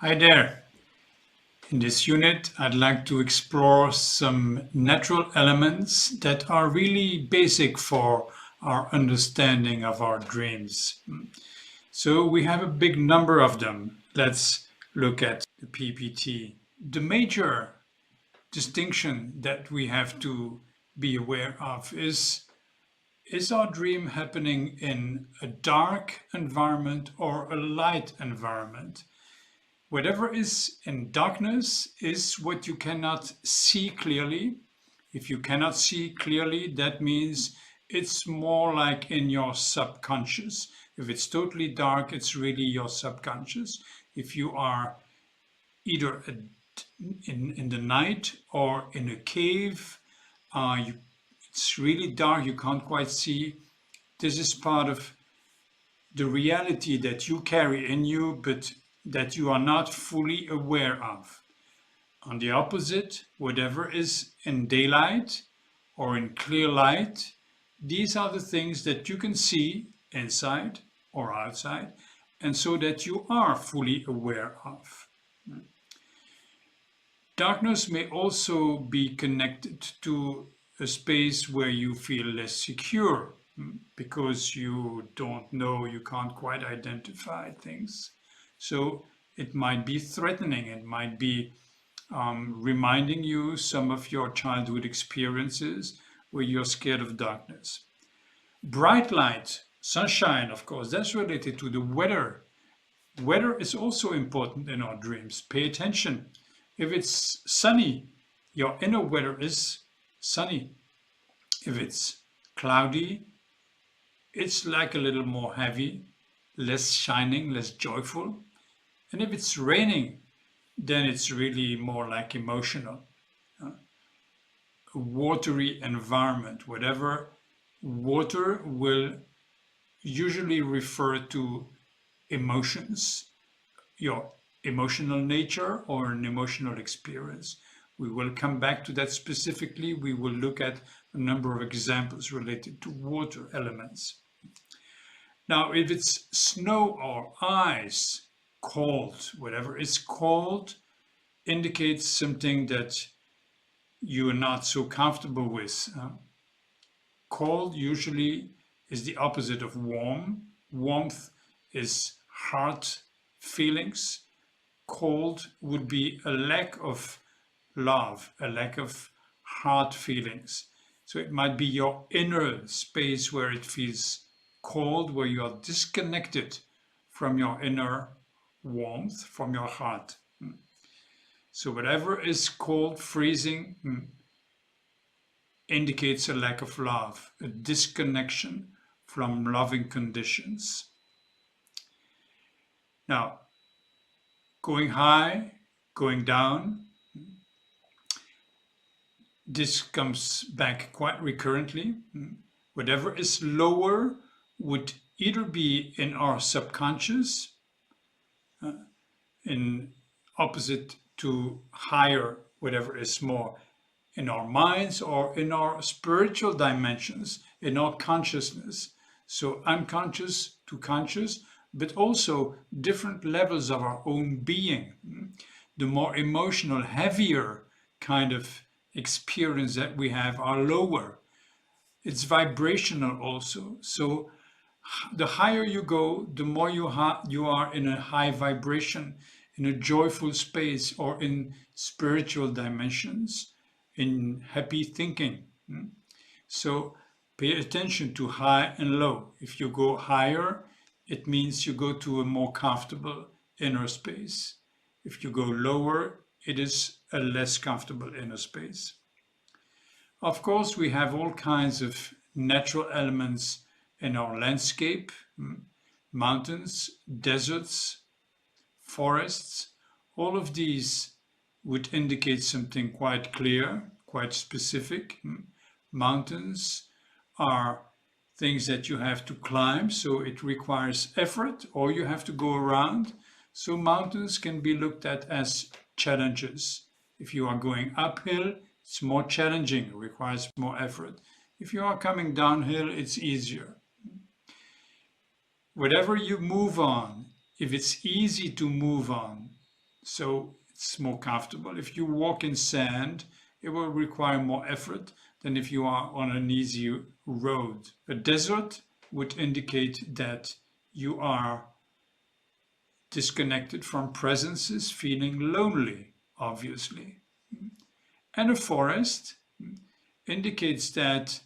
Hi there. In this unit, I'd like to explore some natural elements that are really basic for our understanding of our dreams. So we have a big number of them. Let's look at the PPT. The major distinction that we have to be aware of is our dream happening in a dark environment or a light environment? Whatever is in darkness is what you cannot see clearly. If you cannot see clearly, that means it's more like in your subconscious. If it's totally dark, it's really your subconscious. If you are either in the night or in a cave, it's really dark, you can't quite see. This is part of the reality that you carry in you, but that you are not fully aware of. On the opposite, whatever is in daylight or in clear light, these are the things that you can see inside or outside, and so that you are fully aware of. Darkness may also be connected to a space where you feel less secure because you don't know, you can't quite identify things. So it might be threatening, it might be reminding you some of your childhood experiences where you're scared of darkness. Bright light, sunshine, of course, that's related to the weather. Weather is also important in our dreams. Pay attention. If it's sunny, your inner weather is sunny. If it's cloudy, it's like a little more heavy, less shining, less joyful. And if it's raining, then it's really more like emotional. A watery environment, whatever, water will usually refer to emotions, your emotional nature or an emotional experience. We will come back to that specifically. We will look at a number of examples related to water elements. Now, if it's snow or ice, cold, whatever is cold, indicates something that you are not so comfortable with. Cold usually is the opposite of warm. Warmth is hard feelings. Cold would be a lack of love, a lack of hard feelings. So it might be your inner space where it feels cold, where you are disconnected from your inner warmth, from your heart. So whatever is cold, freezing, indicates a lack of love, a disconnection from loving conditions. Now, going high, going down, this comes back quite recurrently. Whatever is lower would either be in our subconscious, in opposite to higher, whatever is more in our minds, or in our spiritual dimensions, in our consciousness. So unconscious to conscious, but also different levels of our own being. The more emotional, heavier kind of experience that we have are lower. It's vibrational also. So the higher you go, the more you are in a high vibration, in a joyful space, or in spiritual dimensions, in happy thinking. So pay attention to high and low. If you go higher, it means you go to a more comfortable inner space. If you go lower, it is a less comfortable inner space. Of course, we have all kinds of natural elements in our landscape, mountains, deserts, forests. All of these would indicate something quite clear, quite specific. Mountains are things that you have to climb, so it requires effort, or you have to go around. So mountains can be looked at as challenges. If you are going uphill, it's more challenging, it requires more effort. If you are coming downhill, it's easier. Whatever you move on, if it's easy to move on, so it's more comfortable. If you walk in sand, it will require more effort than if you are on an easy road. A desert would indicate that you are disconnected from presences, feeling lonely, obviously. And a forest indicates that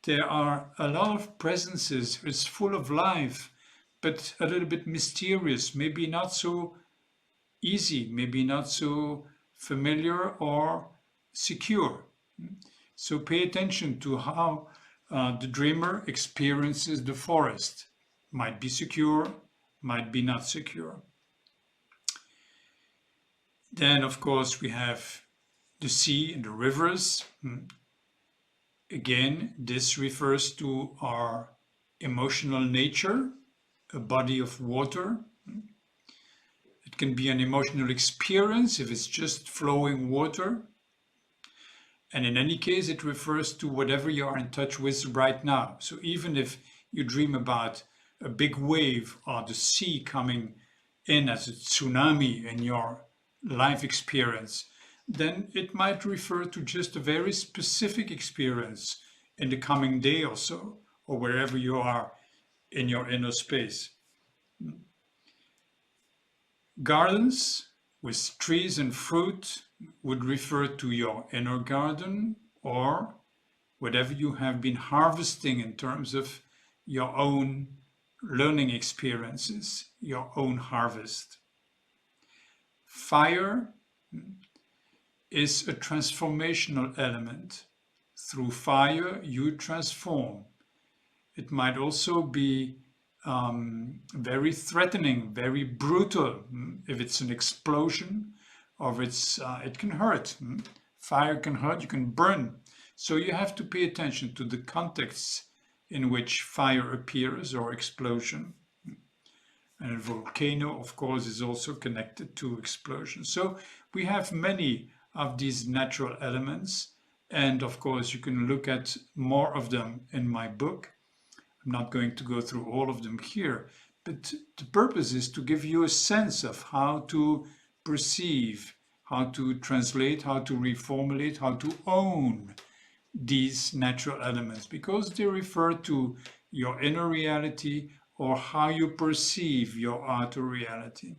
there are a lot of presences, it's full of life, but a little bit mysterious, maybe not so easy, maybe not so familiar or secure. So pay attention to how the dreamer experiences the forest. Might be secure, might be not secure. Then, of course, we have the sea and the rivers. Again, this refers to our emotional nature, a body of water. It can be an emotional experience if it's just flowing water. And in any case, it refers to whatever you are in touch with right now. So even if you dream about a big wave or the sea coming in as a tsunami in your life experience, then it might refer to just a very specific experience in the coming day or so, or wherever you are in your inner space. Gardens with trees and fruit would refer to your inner garden or whatever you have been harvesting in terms of your own learning experiences, your own harvest. Fire is a transformational element. Through fire, you transform. It might also be very threatening, very brutal. If it's an explosion, or it can hurt. Fire can hurt, you can burn. So you have to pay attention to the contexts in which fire appears or explosion. And a volcano, of course, is also connected to explosion. So we have many of these natural elements. And of course, you can look at more of them in my book. I'm not going to go through all of them here, but the purpose is to give you a sense of how to perceive, how to translate, how to reformulate, how to own these natural elements, because they refer to your inner reality or how you perceive your outer reality.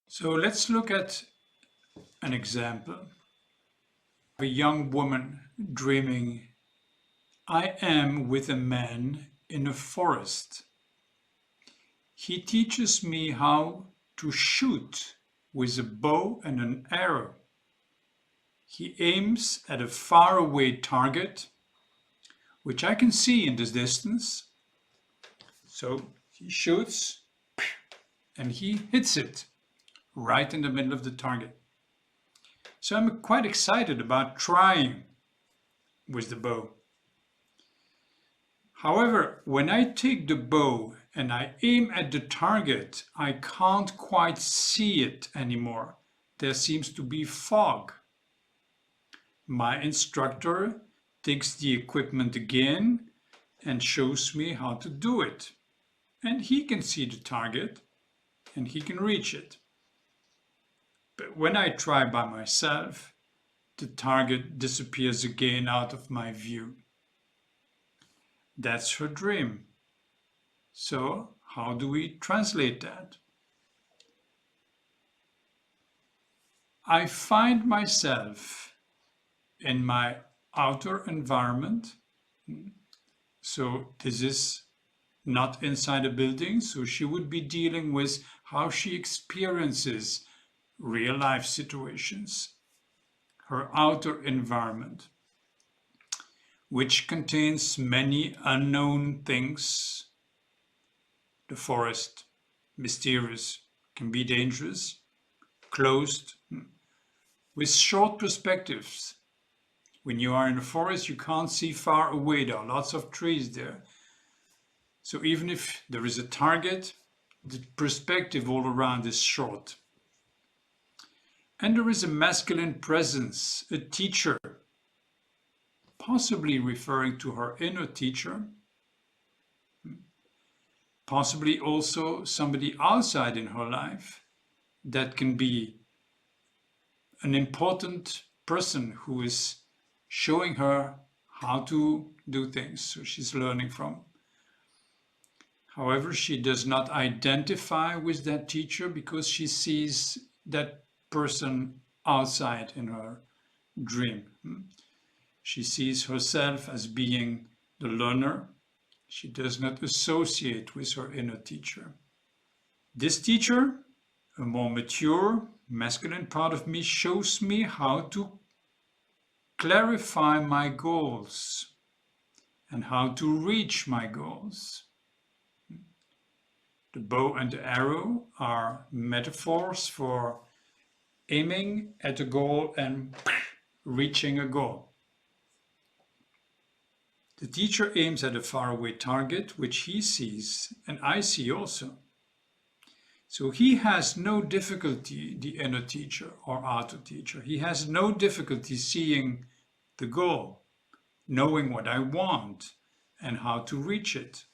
So let's look at an example. A young woman dreaming, I am with a man in a forest. He teaches me how to shoot with a bow and an arrow. He aims at a faraway target, which I can see in the distance. So he shoots and he hits it right in the middle of the target. So I'm quite excited about trying with the bow. However, when I take the bow and I aim at the target, I can't quite see it anymore. There seems to be fog. My instructor takes the equipment again and shows me how to do it. And he can see the target and he can reach it. But when I try by myself, the target disappears again out of my view. That's her dream. So how do we translate that? I find myself in my outer environment. So this is not inside a building. So she would be dealing with how she experiences real life situations, her outer environment, which contains many unknown things. The forest, mysterious, can be dangerous, closed, with short perspectives. When you are in a forest, you can't see far away. There are lots of trees there. So even if there is a target, the perspective all around is short. And there is a masculine presence, a teacher, possibly referring to her inner teacher. possibly also somebody outside in her life that can be an important person who is showing her how to do things, so she's learning from. However, she does not identify with that teacher because she sees that person outside in her dream. She sees herself as being the learner. She does not associate with her inner teacher. This teacher, a more mature, masculine part of me, shows me how to clarify my goals and how to reach my goals. The bow and the arrow are metaphors for aiming at a goal and reaching a goal. The teacher aims at a faraway target, which he sees, and I see also. So he has no difficulty, the inner teacher or outer teacher, he has no difficulty seeing the goal, knowing what I want and how to reach it.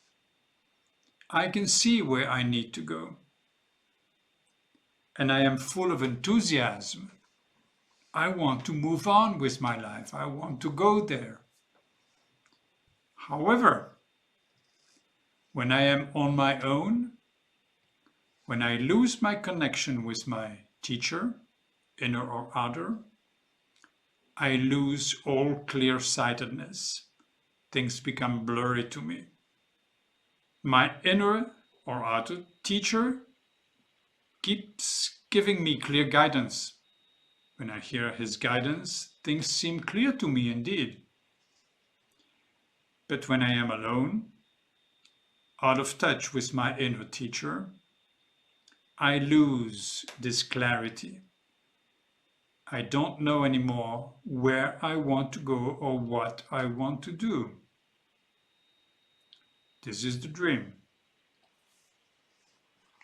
I can see where I need to go. And I am full of enthusiasm. I want to move on with my life. I want to go there. However, when I am on my own, when I lose my connection with my teacher, inner or outer, I lose all clear-sightedness. Things become blurry to me. My inner or outer teacher keeps giving me clear guidance. When I hear his guidance, things seem clear to me indeed. But when I am alone, out of touch with my inner teacher, I lose this clarity. I don't know anymore where I want to go or what I want to do. This is the dream.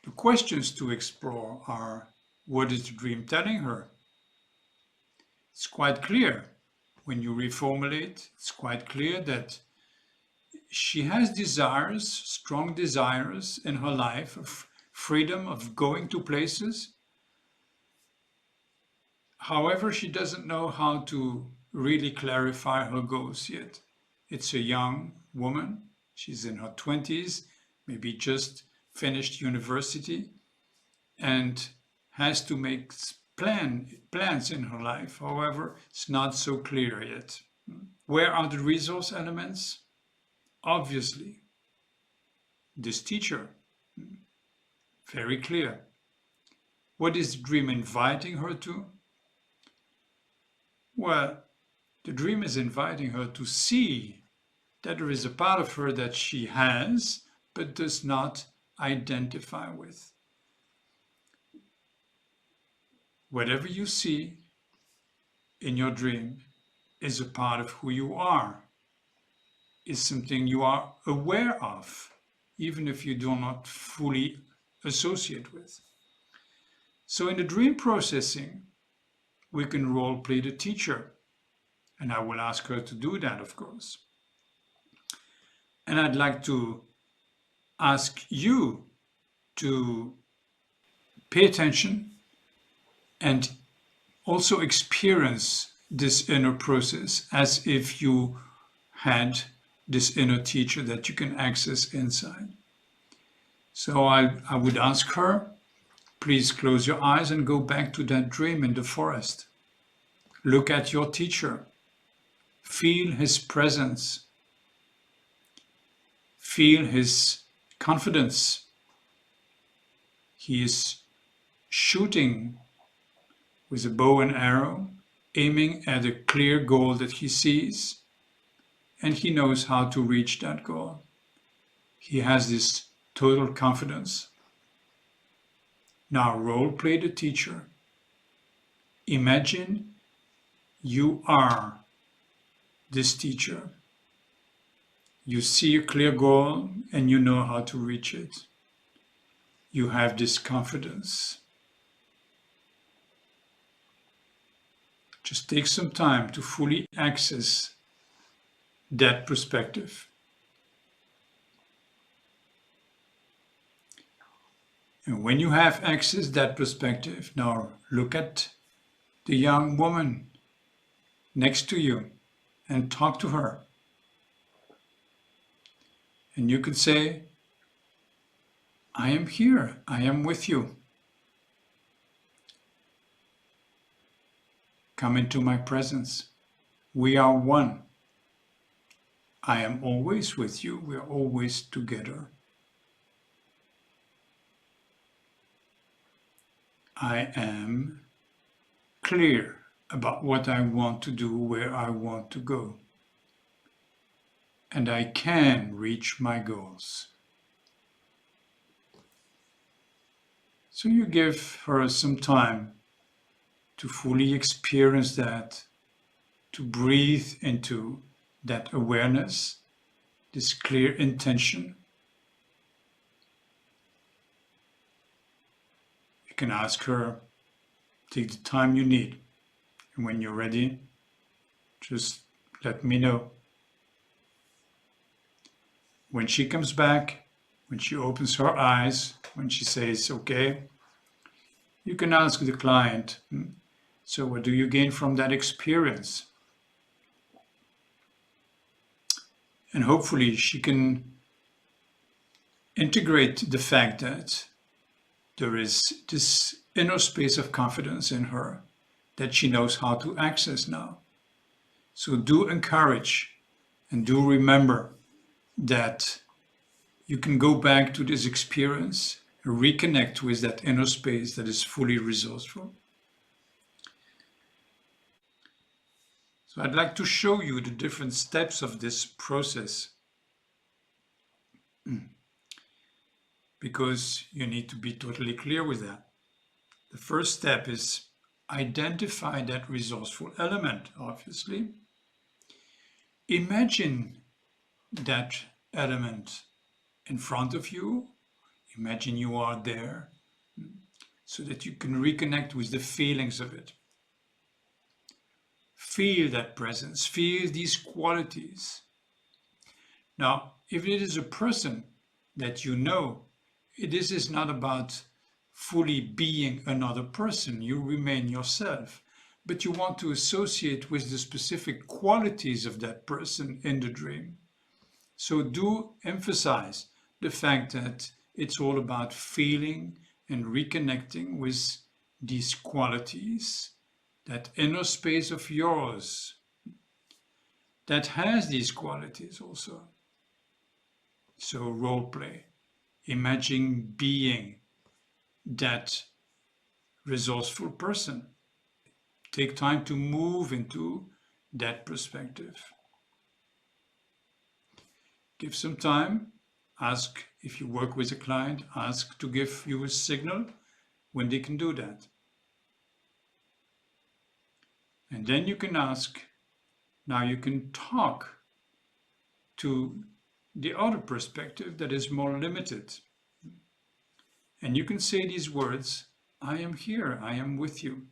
The questions to explore are, what is the dream telling her? It's quite clear. When you reformulate, it's quite clear that she has desires, strong desires in her life of freedom, of going to places. However, she doesn't know how to really clarify her goals yet. It's a young woman. She's in her 20s, maybe just finished university, and has to make plans in her life. However, it's not so clear yet. Where are the resource elements? Obviously, this teacher, very clear. What is the dream inviting her to? Well, the dream is inviting her to see that there is a part of her that she has, but does not identify with. Whatever you see in your dream is a part of who you are, is something you are aware of, even if you do not fully associate with. So in the dream processing, we can role play the teacher, and I will ask her to do that, of course. And I'd like to ask you to pay attention and also experience this inner process as if you had this inner teacher that you can access inside. So I would ask her, please close your eyes and go back to that dream in the forest. Look at your teacher. Feel his presence. Feel his confidence. He is shooting with a bow and arrow, aiming at a clear goal that he sees, and he knows how to reach that goal. He has this total confidence. Now role play the teacher. Imagine you are this teacher. You see a clear goal and you know how to reach it. You have this confidence. Just take some time to fully access that perspective. And when you have access that perspective, now look at the young woman next to you and talk to her. And you could say, I am here, I am with you. Come into my presence. We are one. I am always with you. We are always together. I am clear about what I want to do, where I want to go. And I can reach my goals. So you give her some time to fully experience that, to breathe into that awareness, this clear intention. You can ask her, take the time you need. And when you're ready, just let me know. When she comes back, when she opens her eyes, when she says, okay, you can ask the client, so what do you gain from that experience? And hopefully she can integrate the fact that there is this inner space of confidence in her that she knows how to access now. So do encourage and do remember that you can go back to this experience and reconnect with that inner space that is fully resourceful. So I'd like to show you the different steps of this process, because you need to be totally clear with that. The first step is identify that resourceful element, obviously. Imagine that element in front of you. Imagine you are there so that you can reconnect with the feelings of it. Feel that presence, feel these qualities. Now, if it is a person that you know, this is not about fully being another person. You remain yourself, but you want to associate with the specific qualities of that person in the dream. So do emphasize the fact that it's all about feeling and reconnecting with these qualities, that inner space of yours that has these qualities also. So role play, imagine being that resourceful person. Take time to move into that perspective. Give some time. Ask, if you work with a client, ask to give you a signal when they can do that. And then you can ask, now you can talk to the other perspective that is more limited. And you can say these words, I am here, I am with you.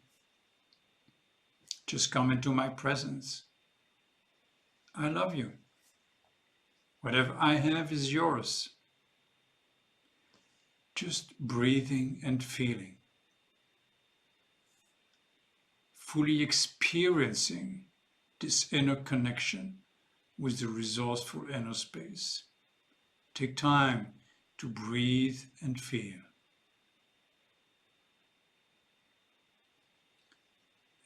Just come into my presence. I love you. Whatever I have is yours. Just breathing and feeling. Fully experiencing this inner connection with the resourceful inner space. Take time to breathe and feel.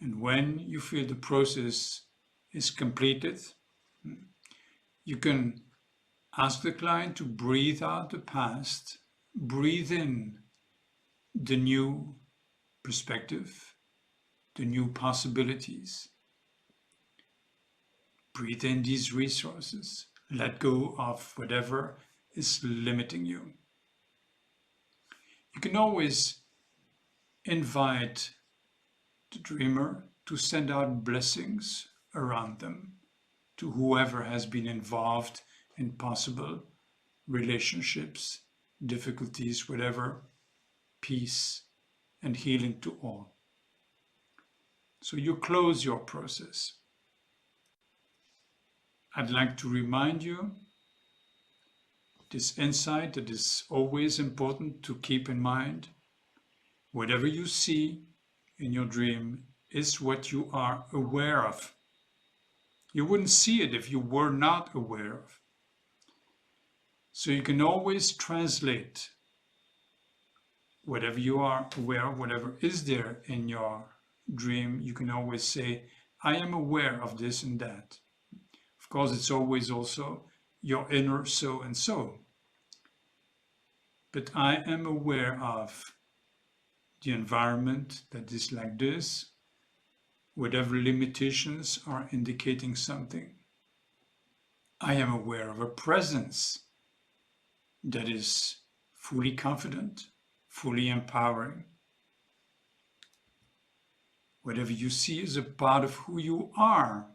And when you feel the process is completed, you can ask the client to breathe out the past, breathe in the new perspective, the new possibilities. Breathe in these resources. Let go of whatever is limiting you. You can always invite the dreamer to send out blessings around them to whoever has been involved in possible relationships, difficulties, whatever, peace and healing to all. So you close your process. I'd like to remind you this insight that is always important to keep in mind. Whatever you see in your dream is what you are aware of. You wouldn't see it if you were not aware of. So you can always translate whatever you are aware of, whatever is there in your dream, you can always say, I am aware of this and that. Of course, it's always also your inner so and so. But I am aware of the environment that is like this, whatever limitations are indicating something. I am aware of a presence that is fully confident, fully empowering. Whatever you see is a part of who you are.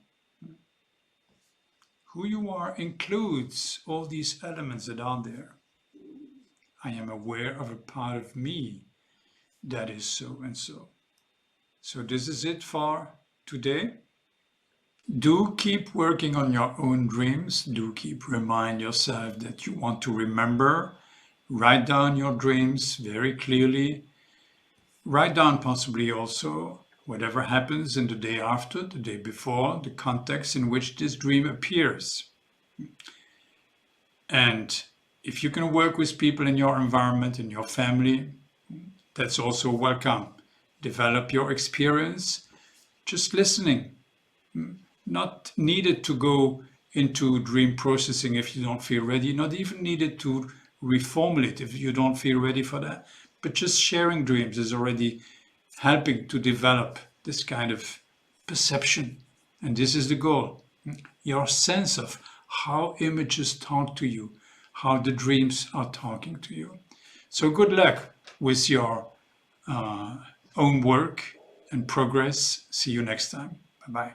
Who you are includes all these elements that are there. I am aware of a part of me that is so and so. So this is it for today. Do keep working on your own dreams. Do keep remind yourself that you want to remember. Write down your dreams very clearly. Write down possibly also whatever happens in the day after, the day before, the context in which this dream appears. And if you can work with people in your environment, in your family, that's also welcome. Develop your experience, just listening. Not needed to go into dream processing if you don't feel ready, not even needed to reformulate if you don't feel ready for that. But just sharing dreams is already helping to develop this kind of perception. And this is the goal. Your sense of how images talk to you, how the dreams are talking to you. So good luck with your own work and progress. See you next time. Bye-bye.